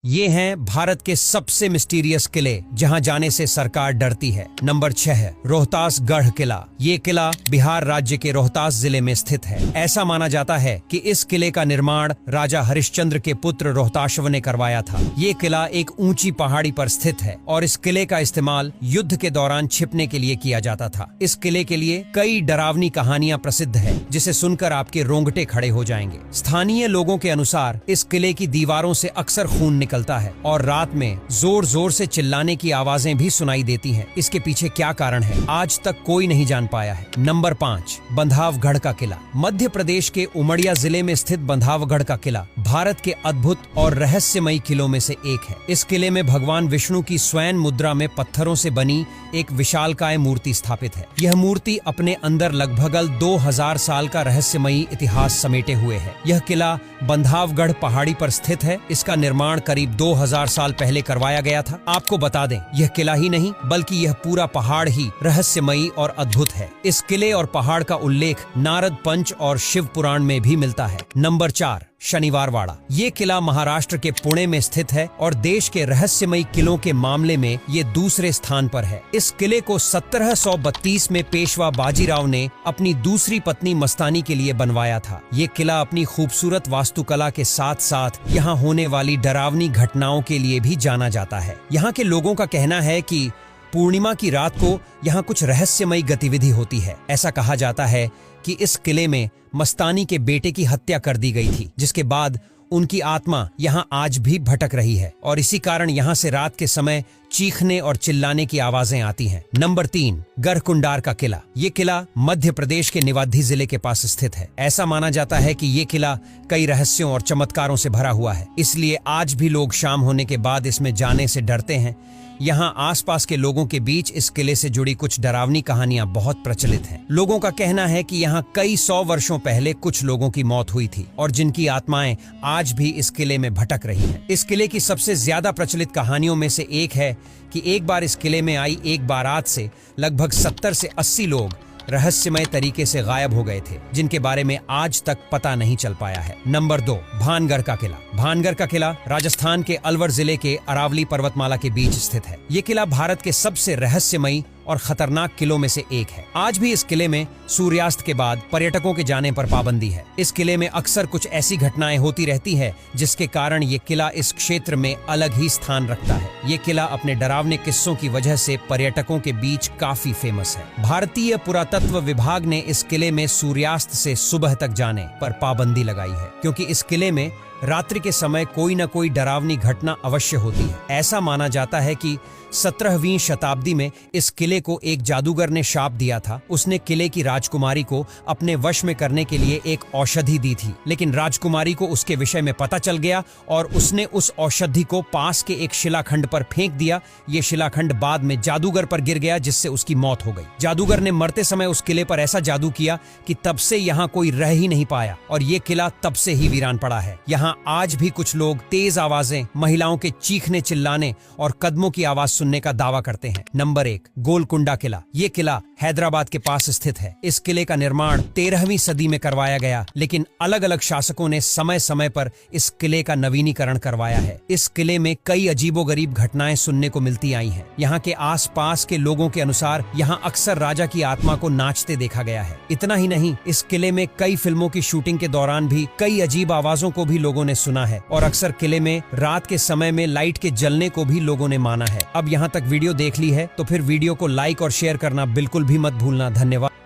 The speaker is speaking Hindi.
ये हैं भारत के सबसे मिस्टीरियस किले जहां जाने से सरकार डरती है। नंबर 6 है रोहतास गढ़ किला। ये किला बिहार राज्य के रोहतास जिले में स्थित है। ऐसा माना जाता है कि इस किले का निर्माण राजा हरिश्चंद्र के पुत्र रोहताश्व ने करवाया था। ये किला एक ऊंची पहाड़ी पर स्थित है और इस किले का इस्तेमाल युद्ध के दौरान छिपने के लिए किया जाता था। इस किले के लिए कई डरावनी कहानियां प्रसिद्ध है, जिसे सुनकर आपके रोंगटे खड़े हो जाएंगे। स्थानीय लोगों के अनुसार इस किले की दीवारों से अक्सर खून निकलता है और रात में जोर जोर से चिल्लाने की आवाजें भी सुनाई देती हैं। इसके पीछे क्या कारण है, आज तक कोई नहीं जान पाया है। नंबर 5 बंधावगढ़ का किला। मध्य प्रदेश के उमरिया जिले में स्थित बंधावगढ़ का किला भारत के अद्भुत और रहस्यमयी किलों में से एक है। इस किले में भगवान विष्णु की स्वयं मुद्रा में पत्थरों से बनी एक विशालकाय मूर्ति स्थापित है। यह मूर्ति अपने अंदर लगभग 2000 साल का रहस्यमयी इतिहास समेटे हुए है। यह किला बंधावगढ़ पहाड़ी पर स्थित है। इसका निर्माण करीब 2000 साल पहले करवाया गया था। आपको बता दें, यह किला ही नहीं बल्कि यह पूरा पहाड़ ही रहस्यमयी और अद्भुत है। इस किले और पहाड़ का उल्लेख नारद पंच और शिव पुराण में भी मिलता है। नंबर 4 शनिवारवाड़ा। ये किला महाराष्ट्र के पुणे में स्थित है और देश के रहस्यमयी किलों के मामले में ये दूसरे स्थान पर है। इस किले को 1732 में पेशवा बाजीराव ने अपनी दूसरी पत्नी मस्तानी के लिए बनवाया था। ये किला अपनी खूबसूरत वास्तुकला के साथ साथ यहाँ होने वाली डरावनी घटनाओं के लिए भी जाना जाता है। यहाँ के लोगों का कहना है कि पूर्णिमा की रात को यहाँ कुछ रहस्यमयी गतिविधि होती है। ऐसा कहा जाता है कि इस किले में मस्तानी के बेटे की हत्या कर दी गई थी, जिसके बाद उनकी आत्मा यहाँ आज भी भटक रही है और इसी कारण यहाँ से रात के समय चीखने और चिल्लाने की आवाजें आती हैं। नंबर 3 गढ़कुंडार का किला। ये किला मध्य प्रदेश के निवाधी जिले के पास स्थित है। ऐसा माना जाता है कि ये किला कई रहस्यों और चमत्कारों से भरा हुआ है, इसलिए आज भी लोग शाम होने के बाद इसमें जाने से डरते हैं। यहाँ आसपास के लोगों के बीच इस किले से जुड़ी कुछ डरावनी कहानियां बहुत प्रचलित हैं। लोगों का कहना है कि यहाँ कई 100 वर्षों पहले कुछ लोगों की मौत हुई थी और जिनकी आत्माएं आज भी इस किले में भटक रही हैं। इस किले की सबसे ज्यादा प्रचलित कहानियों में से एक है कि एक बार इस किले में आई एक बारात से लगभग 70 से 80 लोग रहस्यमय तरीके से गायब हो गए थे, जिनके बारे में आज तक पता नहीं चल पाया है। नंबर 2 भानगढ़ का किला। भानगढ़ का किला राजस्थान के अलवर जिले के अरावली पर्वतमाला के बीच स्थित है। ये किला भारत के सबसे रहस्यमयी और खतरनाक किलों में से एक है। आज भी इस किले में सूर्यास्त के बाद पर्यटकों के जाने पर पाबंदी है। इस किले में अक्सर कुछ ऐसी घटनाएं होती रहती है जिसके कारण ये किला इस क्षेत्र में अलग ही स्थान रखता है। ये किला अपने डरावने किस्सों की वजह से पर्यटकों के बीच काफी फेमस है। भारतीय पुरातत्व विभाग ने इस किले में सूर्यास्त से सुबह तक जाने पर पाबंदी लगाई है, क्योंकि इस किले में रात्रि के समय कोई न कोई डरावनी घटना अवश्य होती है। ऐसा माना जाता है कि 17वीं शताब्दी में इस किले को एक जादूगर ने शाप दिया था। उसने किले की राजकुमारी को अपने वश में करने के लिए एक औषधि दी थी, लेकिन राजकुमारी को उसके विषय में पता चल गया और उसने उस औषधि को पास के एक शिलाखंड पर फेंक दिया। ये शिलाखंड बाद में जादूगर पर गिर गया, जिससे उसकी मौत हो गई। जादूगर ने मरते समय उस किले पर ऐसा जादू किया कि तब से यहाँ कोई रह ही नहीं पाया और ये किला तब से ही वीरान पड़ा है। यहाँ आज भी कुछ लोग तेज आवाजें, महिलाओं के चीखने चिल्लाने और कदमों की आवाज सुनने का दावा करते हैं। नंबर 1 गोलकुंडा किला। ये किला हैदराबाद के पास स्थित है। इस किले का निर्माण 13वीं सदी में करवाया गया, लेकिन अलग अलग शासकों ने समय समय पर इस किले का नवीनीकरण करवाया है। इस किले में कई अजीबोगरीब घटनाएं सुनने को मिलती आई हैं। यहाँ के आसपास के लोगों के अनुसार यहाँ अक्सर राजा की आत्मा को नाचते देखा गया है। इतना ही नहीं, इस किले में कई फिल्मों की शूटिंग के दौरान भी कई अजीब आवाजों को भी लोगों ने सुना है और अक्सर किले में रात के समय में लाइट के जलने को भी लोगों ने माना है। अब यहाँ तक वीडियो देख ली है तो फिर वीडियो को लाइक और शेयर करना बिल्कुल भी मत भूलना। धन्यवाद।